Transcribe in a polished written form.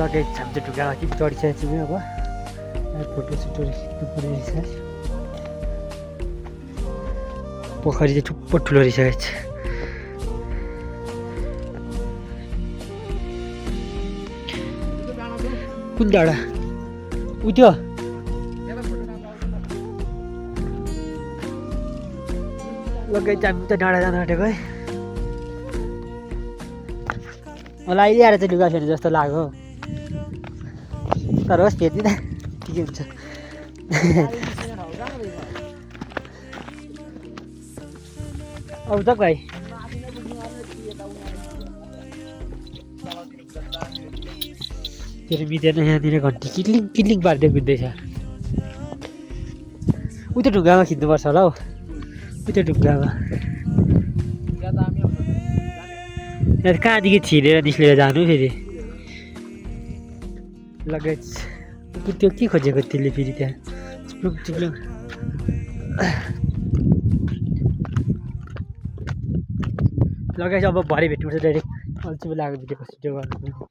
लगाइ छाप्छ ढुङ्गामा कि चढिसकेको छु अब फोटो सुटहरू खिच्नु पर्ने रहेछ पोखरी चाहिँ थुप्रो ठुलो रहेछ कुन डाँडा उ त्यो लगाइ हामी त डाँडा जान आँटेको है मलाई अहिले आएर चाहिँ लुगा फेर्ने जस्तो लाग्यो तर होस् फेर्ने त ठिकै हुन्छ आउँछ भाइ तेरो मिलेन यहाँनिर घन्टी किटलिङ किटलिङ पार्दै कुद्दैछ उता ढुङ्गामा खिच्नुपर्छ होला हौ उता ढुङ्गामा कहाँदेखि छिरेर निस्केर जानु फेरि लगेज त्यो के खोजेको त्यसले फेरि त्यहाँ चुप्लुङ चुप्लुङ लगेज अब भरे भेट्नुपर्छ डाइरेक्ट अल्छी लागेको भिडियो गर्नु